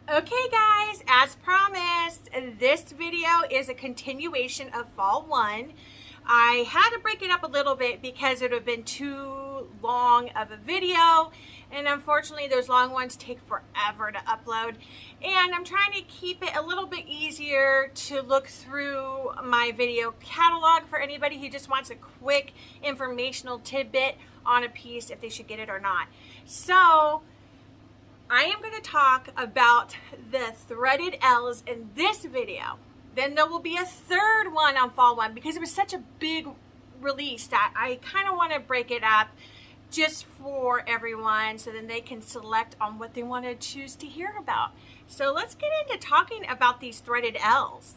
Okay guys, as promised, this video is a continuation of fall 1. I had to break it up a little bit because it would have been too long of a video, and unfortunately those long ones take forever to upload, and I'm trying to keep it a little bit easier to look through my video catalog for anybody who just wants a quick informational tidbit on a piece, if they should get it or not. So I am going to talk about the threaded L's in this video. Then there will be a third one on fall 1 because it was such a big release that I kind of want to break it up just for everyone so then they can select on what they want to choose to hear about. So let's get into talking about these threaded L's.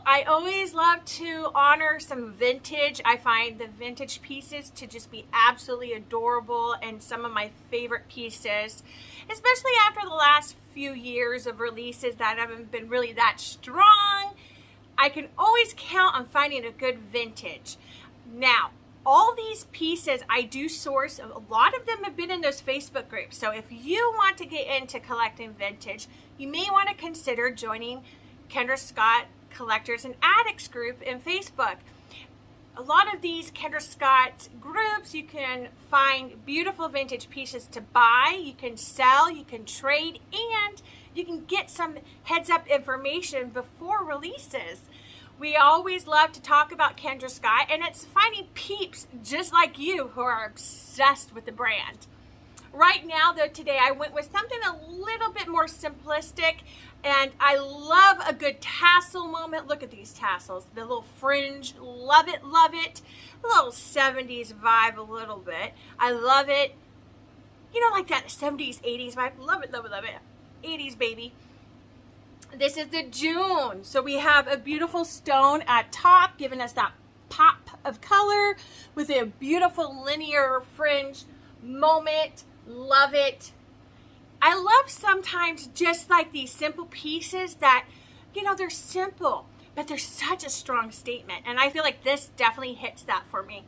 I always love to honor some vintage. I find the vintage pieces to just be absolutely adorable and some of my favorite pieces, especially after the last few years of releases that haven't been really that strong. I can always count on finding a good vintage. Now, all these pieces I do source, a lot of them have been in those Facebook groups. So if you want to get into collecting vintage, you may want to consider joining Kendra Scott Collectors and Addicts group in Facebook. A lot of these Kendra Scott groups, you can find beautiful vintage pieces to buy, you can sell, you can trade, and you can get some heads up information before releases. We always love to talk about Kendra Scott, and it's finding peeps just like you who are obsessed with the brand. Right now though, today I went with something a little bit more simplistic, and I love a good tassel moment. Look at these tassels, the little fringe, love it, love it. A little 70s vibe a little bit. I love it. You know, like that 70s, 80s vibe. Love it, love it, love it. 80s baby. This is the June. So we have a beautiful stone at top, giving us that pop of color with a beautiful linear fringe moment. Love it. I love sometimes just like these simple pieces that, you know, they're simple, but they're such a strong statement. And I feel like this definitely hits that for me.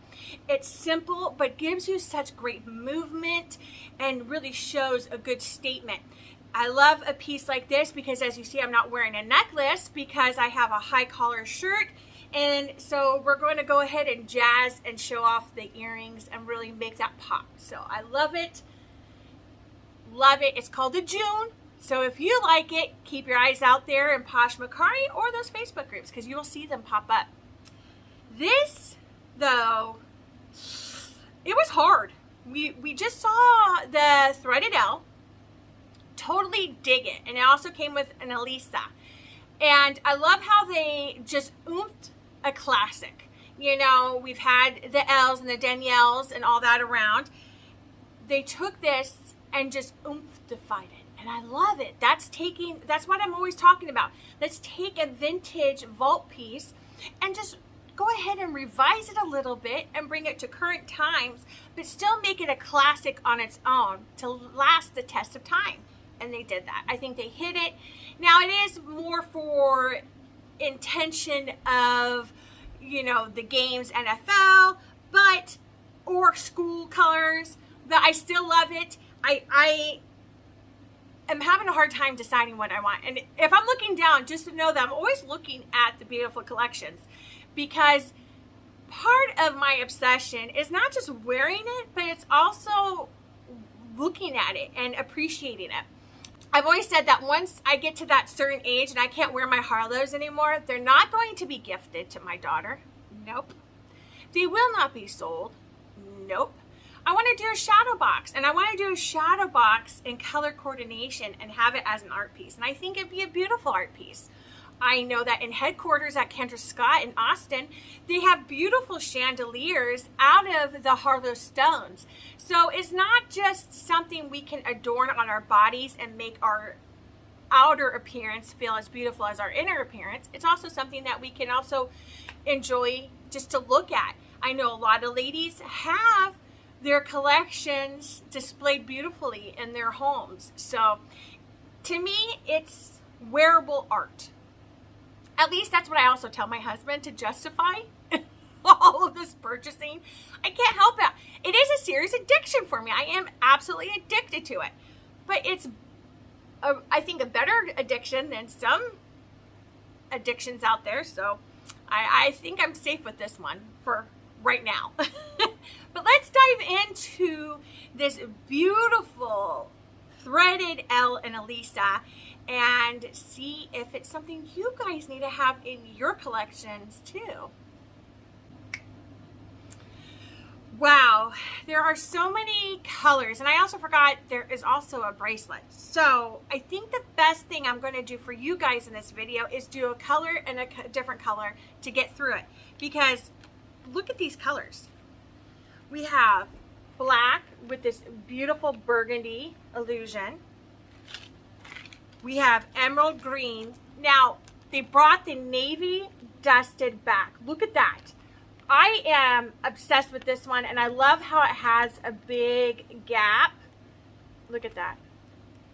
It's simple, but gives you such great movement and really shows a good statement. I love a piece like this because, as you see, I'm not wearing a necklace because I have a high collar shirt. And so we're going to go ahead and jazz and show off the earrings and really make that pop. So I love it. Love it. It's called the June. So if you like it, keep your eyes out there in Posh Macari or those Facebook groups because you will see them pop up. This, though, it was hard. We just saw the threaded L. Totally dig it. And it also came with an Elisa. And I love how they just oomphed a classic. You know, we've had the L's and the Danielles and all that around. They took this and just oomphified it, and I love it. That's what I'm always talking about. Let's take a vintage vault piece and just go ahead and revise it a little bit and bring it to current times, but still make it a classic on its own to last the test of time. And they did that. I think they hit it. Now it is more for intention of, you know, the games, NFL, or school colors, but I still love it. I am having a hard time deciding what I want. And if I'm looking down, just to know that I'm always looking at the beautiful collections, because part of my obsession is not just wearing it, but it's also looking at it and appreciating it. I've always said that once I get to that certain age and I can't wear my Harlows anymore, they're not going to be gifted to my daughter. Nope. They will not be sold. Nope. I want to do a shadow box, and I want to do a shadow box in color coordination and have it as an art piece. And I think it'd be a beautiful art piece. I know that in headquarters at Kendra Scott in Austin, they have beautiful chandeliers out of the Harlow stones. So it's not just something we can adorn on our bodies and make our outer appearance feel as beautiful as our inner appearance. It's also something that we can also enjoy just to look at. I know a lot of ladies have their collections displayed beautifully in their homes. So to me, it's wearable art. At least that's what I also tell my husband to justify all of this purchasing. I can't help it. It is a serious addiction for me. I am absolutely addicted to it. But it's, I think, a better addiction than some addictions out there. So I think I'm safe with this one for right now. But let's dive into this beautiful threaded Elle and Elisa and see if it's something you guys need to have in your collections too. Wow, there are so many colors, and I also forgot there is also a bracelet. So I think the best thing I'm going to do for you guys in this video is do a color and a different color to get through it, because look at these colors. We have black with this beautiful burgundy illusion. We have emerald green. Now, they brought the navy dusted back. Look at that. I am obsessed with this one, and I love how it has a big gap. Look at that.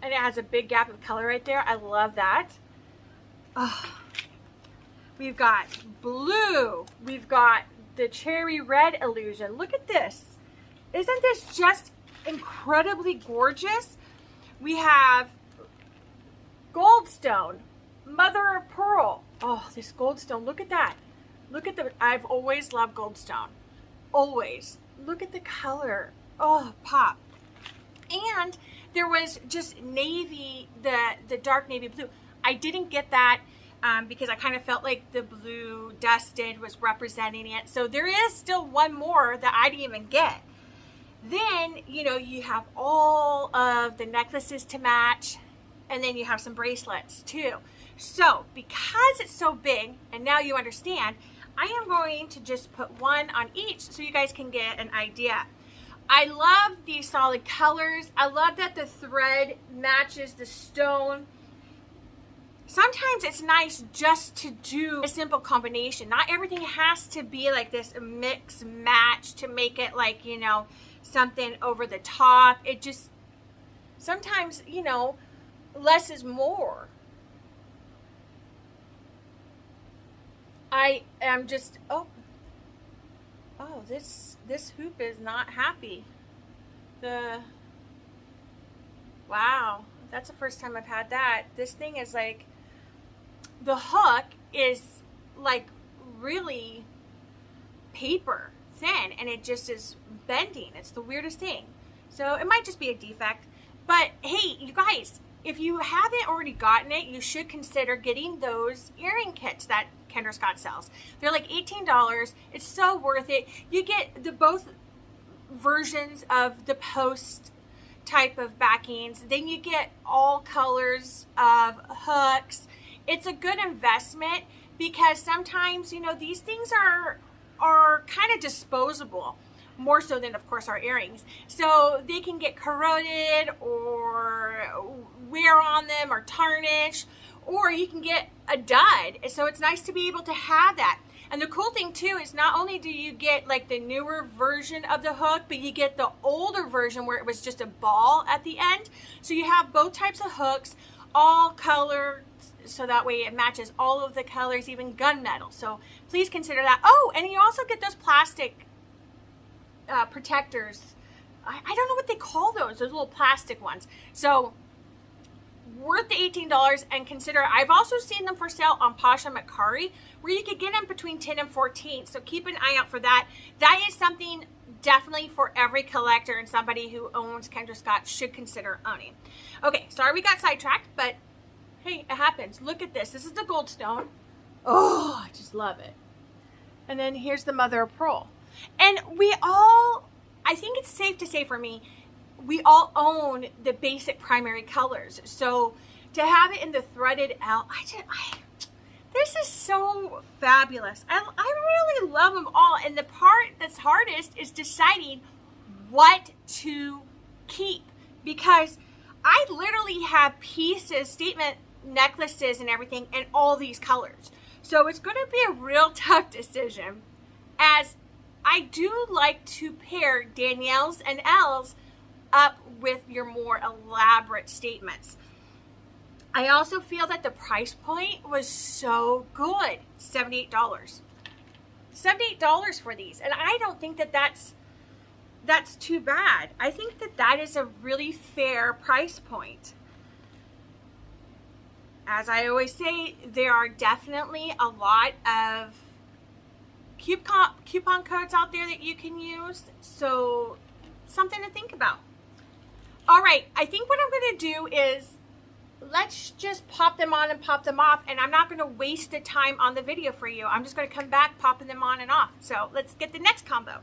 And it has a big gap of color right there. I love that. Oh. We've got blue. We've got the cherry red illusion. Look at this. Isn't this just incredibly gorgeous? We have goldstone, mother of pearl. Oh, this goldstone, look at that. Look at I've always loved goldstone. Always. Look at the color. Oh, pop. And there was just navy, the dark navy blue. I didn't get that because I kind of felt like the blue dusted was representing it. So there is still one more that I didn't even get. Then, you know, you have all of the necklaces to match, and then you have some bracelets too. So because it's so big, and now you understand, I am going to just put one on each so you guys can get an idea. I love these solid colors. I love that the thread matches the stone. Sometimes it's nice just to do a simple combination. Not everything has to be like this mix match to make it like, you know, something over the top. It just, sometimes, you know, less is more. I am just, oh, this hoop is not happy. Wow, that's the first time I've had that. This thing is like, the hook is like really paper thin, and it just is bending. It's the weirdest thing. So it might just be a defect. But hey, you guys, if you haven't already gotten it, you should consider getting those earring kits that Kendra Scott sells. They're like $18. It's so worth it. You get the both versions of the post type of backings. Then you get all colors of hooks. It's a good investment because sometimes, you know, these things are kind of disposable, more so than, of course, our earrings. So they can get corroded or wear on them or tarnish, or you can get a dud. So it's nice to be able to have that. And the cool thing too is not only do you get like the newer version of the hook, but you get the older version where it was just a ball at the end. So you have both types of hooks, all color, so that way it matches all of the colors, even gunmetal. So please consider that. Oh, and you also get those plastic protectors. I don't know what they call those little plastic ones. So worth the $18, and consider, I've also seen them for sale on Pasha Macari, where you could get them between 10 and 14. So keep an eye out for that. That is something definitely for every collector and somebody who owns Kendra Scott should consider owning. Okay, sorry we got sidetracked, but hey, it happens. Look at this. This is the goldstone. Oh, I just love it. And then here's the mother of pearl. And we all, I think it's safe to say for me, we all own the basic primary colors. So to have it in the threaded Elle, this is so fabulous. I really love them all. And the part that's hardest is deciding what to keep, because I literally have pieces, statement necklaces and everything in all these colors. So it's going to be a real tough decision, as I do like to pair Danielle's and Elle's up with your more elaborate statements. I also feel that the price point was so good. $78. $78 for these. And I don't think that that's too bad. I think that that is a really fair price point. As I always say, there are definitely a lot of coupon codes out there that you can use. So something to think about. All right, I think what I'm going to do is let's just pop them on and pop them off, and I'm not going to waste the time on the video for you. I'm just going to come back popping them on and off. So let's get the next combo.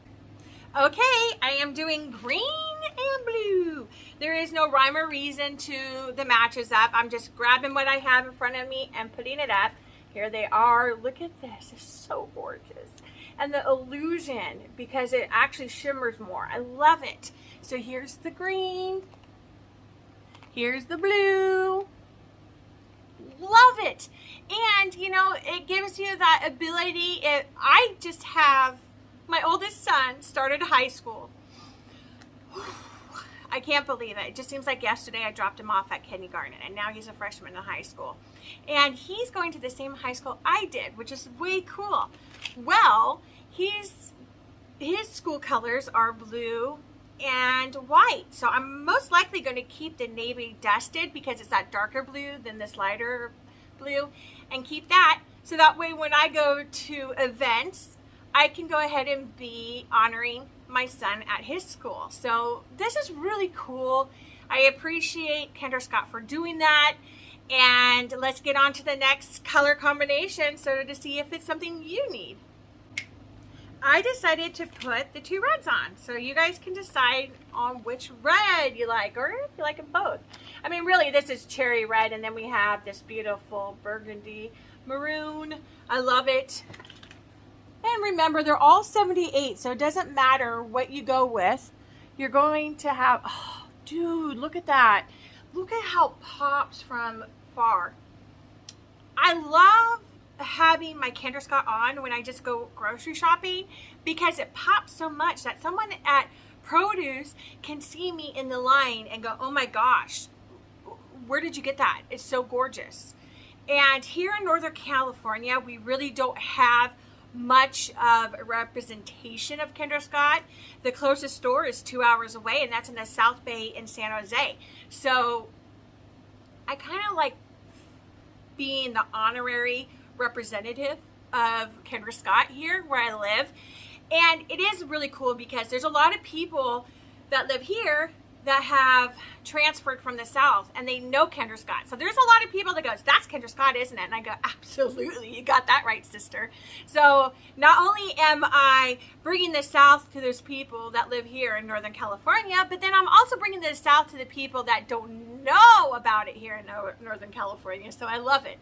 Okay, I am doing green and blue. There is no rhyme or reason to the matches up. I'm just grabbing what I have in front of me and putting it up. Here they are. Look at this. It's so gorgeous. And the illusion, because it actually shimmers more. I love it. So here's the green. Here's the blue. Love it. And, you know, it gives you that ability. I just have, my oldest son started high school. I can't believe it. It just seems like yesterday I dropped him off at kindergarten, and now he's a freshman in high school. And he's going to the same high school I did, which is way cool. Well, his school colors are blue and white. So I'm most likely going to keep the navy dusted because it's that darker blue than this lighter blue, and keep that. So that way when I go to events, I can go ahead and be honoring my son at his school. So this is really cool. I appreciate Kendra Scott for doing that. And let's get on to the next color combination so to see if it's something you need. I decided to put the two reds on, so you guys can decide on which red you like, or if you like them both. I mean, really, this is cherry red, and then we have this beautiful burgundy maroon. I love it. And remember, they're all 78, so it doesn't matter what you go with. You're going to have, oh, dude, look at that. Look at how it pops from far. I love having my Kendra Scott on when I just go grocery shopping, because it pops so much that someone at produce can see me in the line and go, oh my gosh, where did you get that? It's so gorgeous. And here in Northern California, we really don't have much of a representation of Kendra Scott. The closest store is 2 hours away, and that's in the South Bay in San Jose. So I kind of like being the honorary representative of Kendra Scott here where I live. And it is really cool because there's a lot of people that live here that have transferred from the South, and they know Kendra Scott. So there's a lot of people that goes, that's Kendra Scott, isn't it? And I go, absolutely, you got that right, sister. So not only am I bringing the South to those people that live here in Northern California, but then I'm also bringing the South to the people that don't know about it here in Northern California. So I love it.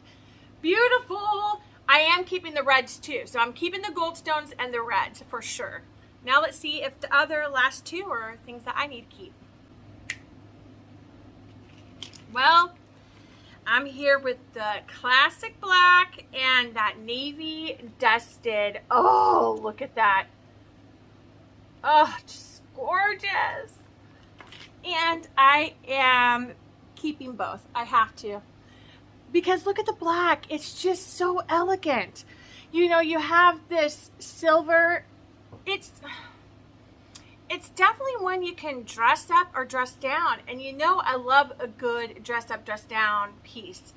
Beautiful. I am keeping the reds too. So I'm keeping the gold stones and the reds for sure. Now let's see if the other last two are things that I need to keep. Well, I'm here with the classic black and that navy dusted. Oh, look at that. Oh, just gorgeous. And I am keeping both. I have to. Because look at the black. It's just so elegant. You know, you have this silver. It's definitely one you can dress up or dress down. And you know I love a good dress up, dress down piece.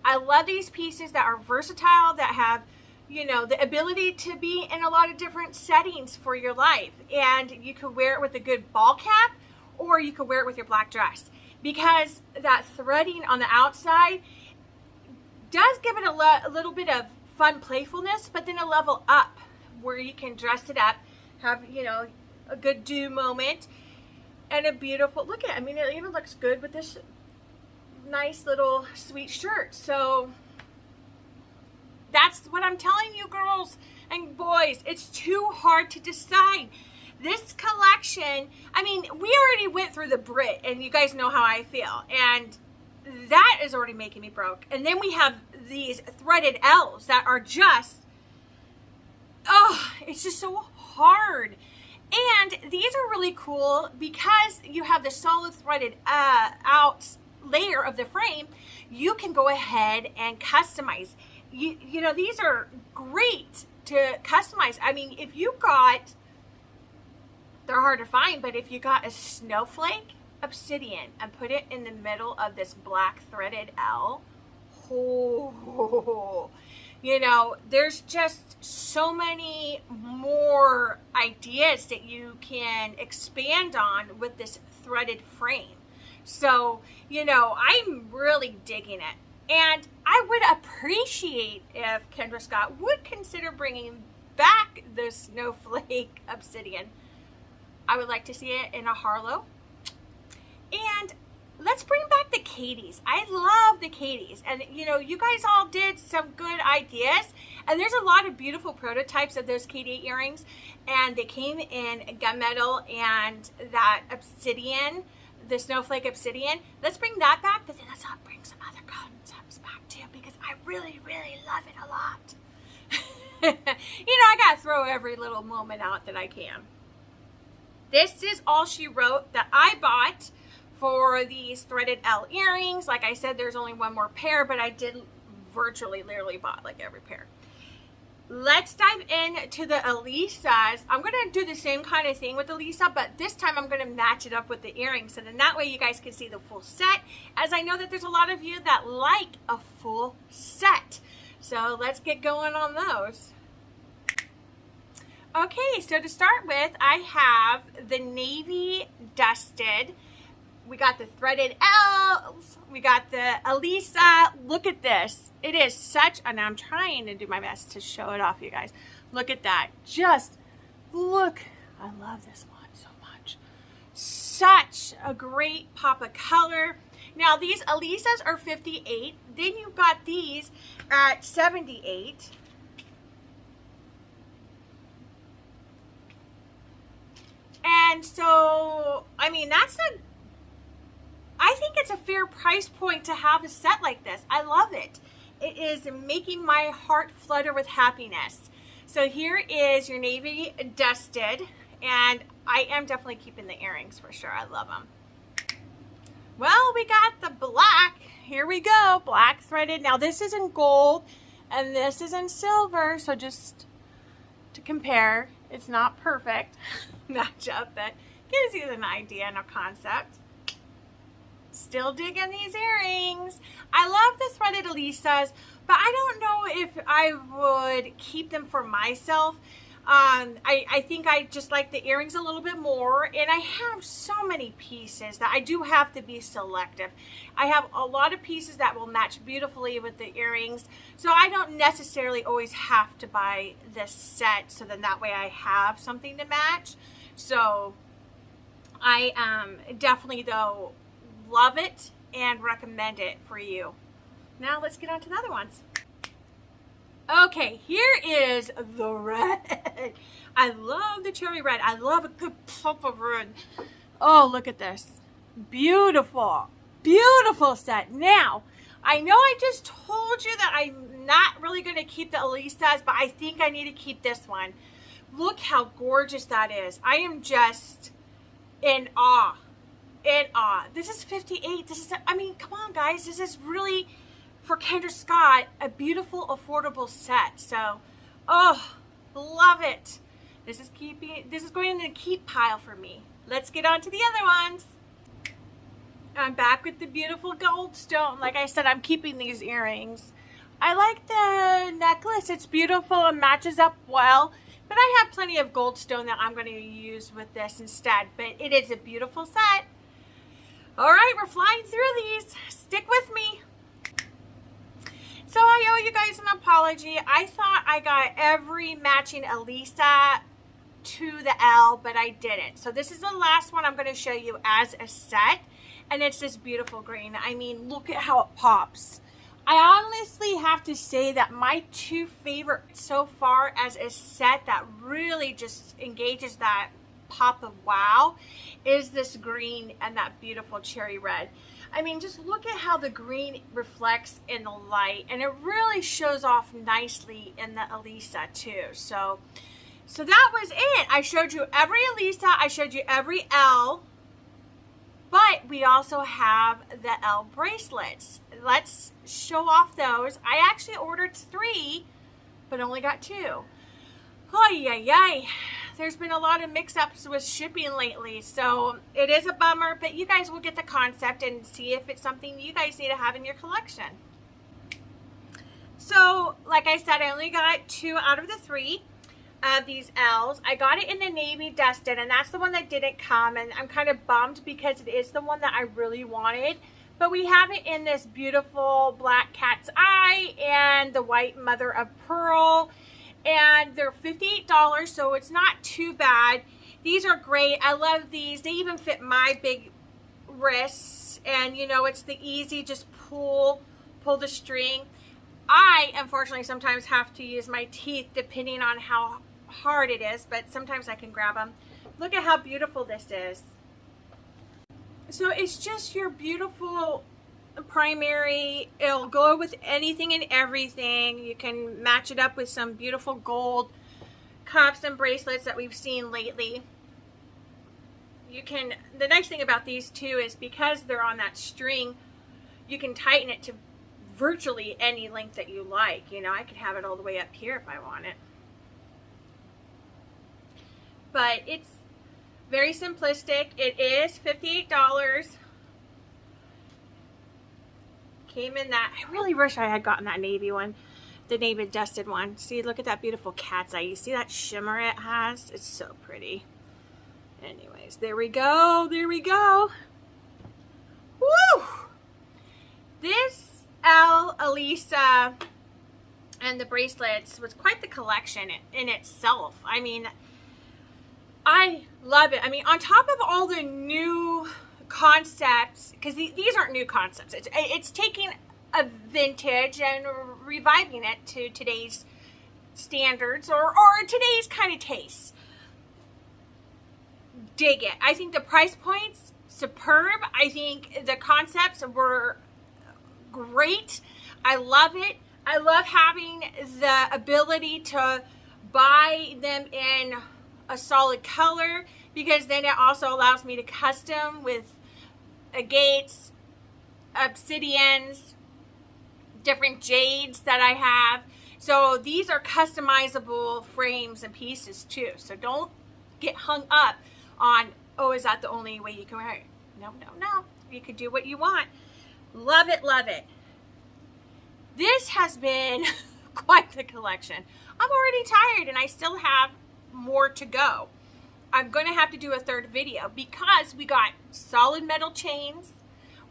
I love these pieces that are versatile, that have, you know, the ability to be in a lot of different settings for your life. And you could wear it with a good ball cap, or you could wear it with your black dress. Because that threading on the outside does give it a little bit of fun playfulness, but then a level up where you can dress it up, have, you know, a good do moment, and a beautiful, look at it. I mean, it even looks good with this nice little sweet shirt. So that's what I'm telling you, girls and boys. It's too hard to decide. This collection, I mean, we already went through the Brit, and you guys know how I feel, and that is already making me broke. And then we have these threaded L's that are just, oh, it's just so hard. And these are really cool because you have the solid threaded out layer of the frame, you can go ahead and customize. You know, these are great to customize. I mean, if you got, they're hard to find, but if you got a snowflake obsidian and put it in the middle of this black threaded L, oh, you know, there's just so many more ideas that you can expand on with this threaded frame. So, you know, I'm really digging it. And I would appreciate if Kendra Scott would consider bringing back the snowflake obsidian. I would like to see it in a Harlow. And let's bring back the Katie's. I love the Katie's. And, you know, you guys all did some good ideas. And there's a lot of beautiful prototypes of those Katie earrings. And they came in gunmetal and that obsidian, the snowflake obsidian. Let's bring that back, but then let's bring some other concepts back too, because I really, really love it a lot. You know, I gotta throw every little moment out that I can. This is all she wrote that I bought for these threaded L earrings. Like I said, there's only one more pair, but I did virtually literally bought like every pair. Let's dive into the Elisas. I'm going to do the same kind of thing with Elisa, but this time I'm going to match it up with the earrings. And then that way you guys can see the full set, as I know that there's a lot of you that like a full set. So let's get going on those. Okay, so to start with, I have the navy dusted. We got the threaded L's. We got the Elisa. Look at this. It is such, and I'm trying to do my best to show it off, you guys. Look at that. Just look. I love this one so much. Such a great pop of color. Now, these Elisas are 58. Then you've got these at 78. And so, I mean, I think it's a fair price point to have a set like this. I love it. It is making my heart flutter with happiness. So here is your navy dusted, and I am definitely keeping the earrings for sure. I love them. Well, we got the black. Here we go, black threaded. Now this is in gold, and this is in silver, so just to compare, it's not perfect matchup, but gives you an idea and a concept. Still digging these earrings. I love the threaded Elisas, but I don't know if I would keep them for myself. I think I just like the earrings a little bit more, and I have so many pieces that I do have to be selective. I have a lot of pieces that will match beautifully with the earrings, so I don't necessarily always have to buy this set, so then that way I have something to match. So I definitely, though, love it and recommend it for you. Now let's get on to the other ones. Okay, here is the red. I love the cherry red. I love a good pop of red. Oh, look at this. Beautiful, beautiful set. Now, I know I just told you that I'm not really going to keep the Elisas, but I think I need to keep this one. Look how gorgeous that is. I am just in awe. In awe. This is 58. This is, I mean, come on, guys. This is really, for Kendra Scott, a beautiful, affordable set. So, oh, love it. This is going in the keep pile for me. Let's get on to the other ones. I'm back with the beautiful gold stone. Like I said, I'm keeping these earrings. I like the necklace. It's beautiful and matches up well. But I have plenty of gold stone that I'm going to use with this instead. But it is a beautiful set. All right, we're flying through these. Stick with me. So I owe you guys an apology. I thought I got every matching Elisa to the L, but I didn't. So this is the last one I'm going to show you as a set. And it's this beautiful green. I mean, look at how it pops. I honestly have to say that my two favorites so far as a set that really just engages that pop of wow is this green and that beautiful cherry red. I mean, just look at how the green reflects in the light, and it really shows off nicely in the Elisa too. So that was it. I showed you every Elisa, I showed you every L, but But we also have the Elle bracelets. Let's show off those. I actually ordered 3, but only got 2. Ay, ay, ay. There's been a lot of mix-ups with shipping lately, so it is a bummer, but you guys will get the concept and see if it's something you guys need to have in your collection. So, like I said, I only got 2 out of the 3 of these L's. I got it in the navy dusted, and that's the one that didn't come, and I'm kind of bummed because it is the one that I really wanted. But we have it in this beautiful black cat's eye and the white mother of pearl, and they're $58, so it's not too bad. These are great. I love these. They even fit my big wrists, and you know, it's the easy just pull the string. I unfortunately sometimes have to use my teeth depending on how hard it is, but sometimes I can grab them. Look at how beautiful this is. So it's just your beautiful primary. It'll go with anything and everything. You can match it up with some beautiful gold cuffs and bracelets that we've seen lately. You can, the nice thing about these too is because they're on that string, you can tighten it to virtually any length that you like. You know, I could have it all the way up here if I want it. But it's very simplistic. It is $58. Came in that, I really wish I had gotten that navy one, the navy dusted one. See, look at that beautiful cat's eye. You see that shimmer it has? It's so pretty. Anyways, there we go. There we go. Woo! This Elisa and the bracelets was quite the collection in itself. I mean, I love it. I mean, on top of all the new concepts, because these aren't new concepts, it's taking a vintage and reviving it to today's standards or today's kind of taste. Dig it. I think the price points superb. I think the concepts were great. I love it. I love having the ability to buy them in a solid color, because then it also allows me to custom with agates, obsidians, different jades that I have. So these are customizable frames and pieces too. So don't get hung up on, oh, is that the only way you can wear it? No, no, no. You can do what you want. Love it, love it. This has been quite the collection. I'm already tired and I still have more to go. I'm going to have to do a third video because we got solid metal chains.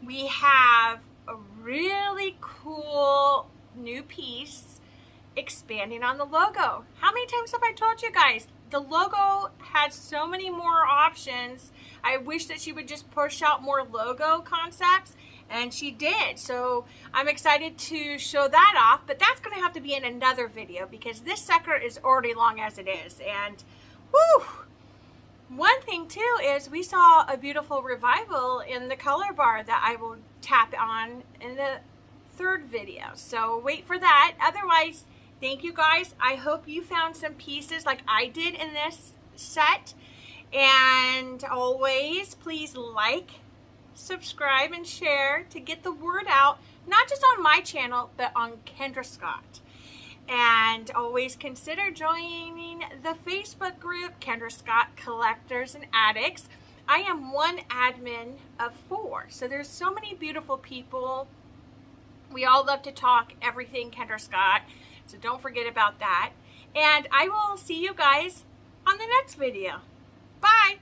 We have a really cool new piece expanding on the logo. How many times have I told you guys? The logo has so many more options. I wish that she would just push out more logo concepts, and she did. So I'm excited to show that off, but that's going to have to be in another video because this sucker is already long as it is. And whew, one thing too is we saw a beautiful revival in the color bar that I will tap on in the third video. So wait for that. Otherwise, thank you guys. I hope you found some pieces like I did in this set. And always, please like, subscribe, and share to get the word out, not just on my channel, but on Kendra Scott. And always consider joining the Facebook group, Kendra Scott Collectors and Addicts. I am one admin of 4. So there's so many beautiful people. We all love to talk everything Kendra Scott. So don't forget about that. And I will see you guys on the next video. Bye.